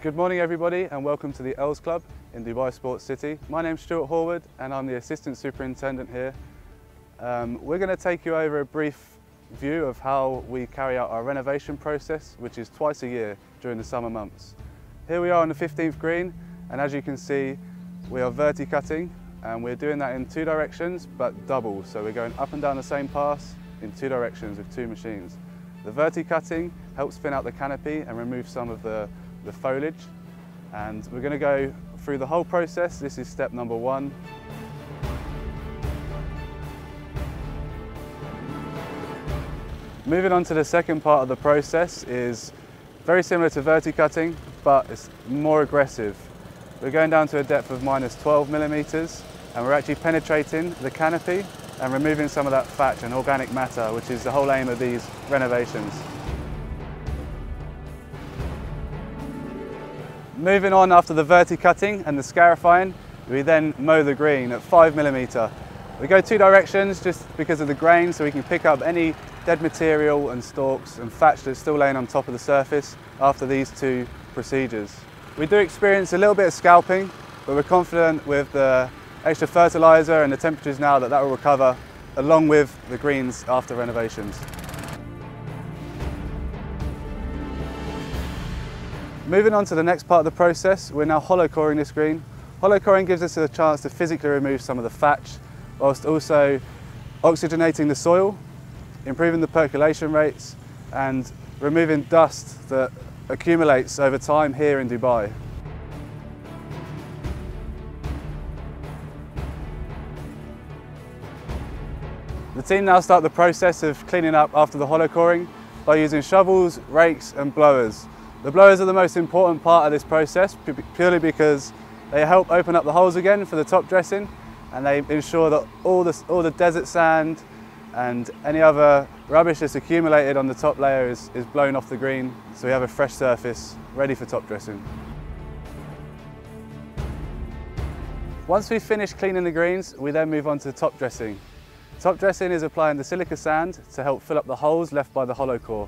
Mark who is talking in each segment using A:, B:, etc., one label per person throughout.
A: Good morning everybody and welcome to the Els Club in Dubai Sports City. My name's Stuart Horwood and I'm the Assistant Superintendent here. We're going to take you over a brief view of how we carry out our renovation process, which is twice a year during the summer months. Here we are on the 15th green, and as you can see we are verti-cutting, and we're doing that in two directions but double, so we're going up and down the same pass in two directions with two machines. The verti-cutting helps thin out the canopy and remove some of the foliage, and we're going to go through the whole process. This is step number one. Moving on to the second part of the process is very similar to verti-cutting, but it's more aggressive. We're going down to a depth of -12mm, and we're actually penetrating the canopy and removing some of that thatch and organic matter, which is the whole aim of these renovations. Moving on after the verti-cutting and the scarifying, we then mow the green at 5mm. We go two directions just because of the grain, so we can pick up any dead material and stalks and thatch that's still laying on top of the surface after these two procedures. We do experience a little bit of scalping, but we're confident with the extra fertiliser and the temperatures now that will recover along with the greens after renovations. Moving on to the next part of the process, we're now hollow coring this green. Hollow coring gives us a chance to physically remove some of the thatch, whilst also oxygenating the soil, improving the percolation rates and removing dust that accumulates over time here in Dubai. The team now start the process of cleaning up after the hollow coring by using shovels, rakes and blowers. The blowers are the most important part of this process purely because they help open up the holes again for the top dressing, and they ensure that all the desert sand and any other rubbish that's accumulated on the top layer is blown off the green, so we have a fresh surface ready for top dressing. Once we've finished cleaning the greens, we then move on to top dressing. Top dressing is applying the silica sand to help fill up the holes left by the hollow core.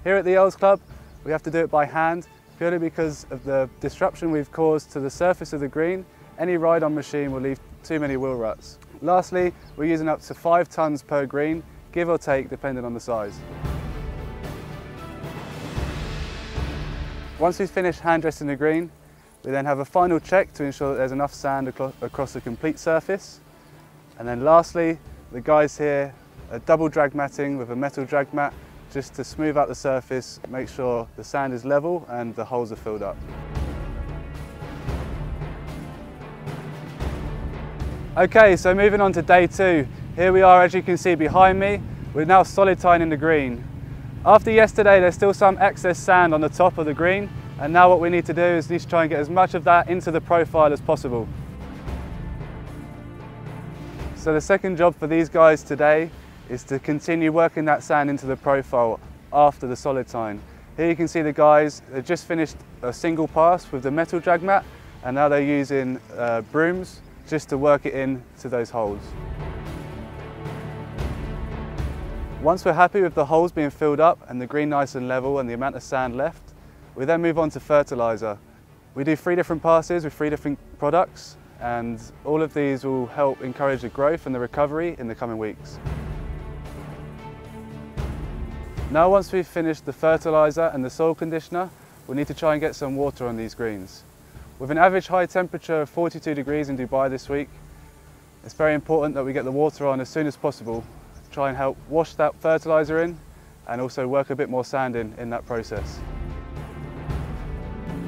A: Here at the Els Club, we have to do it by hand purely because of the disruption we've caused to the surface of the green. Any ride-on machine will leave too many wheel ruts. Lastly, we're using up to 5 tonnes per green, give or take depending on the size. Once we've finished hand dressing the green, we then have a final check to ensure that there's enough sand across the complete surface. And then lastly, the guys here are double drag matting with a metal drag mat just to smooth out the surface, make sure the sand is level and the holes are filled up. Okay, so moving on to day two. Here we are, as you can see behind me, we're now solid tying in the green. After yesterday, there's still some excess sand on the top of the green, and now what we need to do is try and get as much of that into the profile as possible. So the second job for these guys today is to continue working that sand into the profile after the solid tying. Here you can see the guys, they've just finished a single pass with the metal drag mat, and now they're using brooms just to work it in to those holes. Once we're happy with the holes being filled up and the green nice and level and the amount of sand left, we then move on to fertiliser. We do 3 different passes with 3 different products, and all of these will help encourage the growth and the recovery in the coming weeks. Now once we've finished the fertiliser and the soil conditioner, we need to try and get some water on these greens. With an average high temperature of 42 degrees in Dubai this week, it's very important that we get the water on as soon as possible to try and help wash that fertiliser in and also work a bit more sand in that process.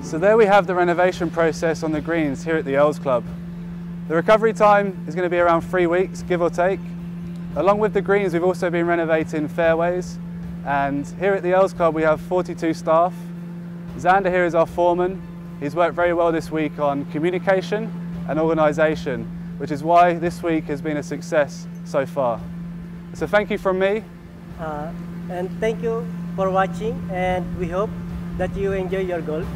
A: So there we have the renovation process on the greens here at the Els Club. The recovery time is going to be around 3 weeks, give or take. Along with the greens, we've also been renovating fairways, and here at the Els Club we have 42 staff. Xander here is our foreman. He's worked very well this week on communication and organisation, which is why this week has been a success so far. So thank you from me.
B: And thank you for watching, and we hope that you enjoy your golf.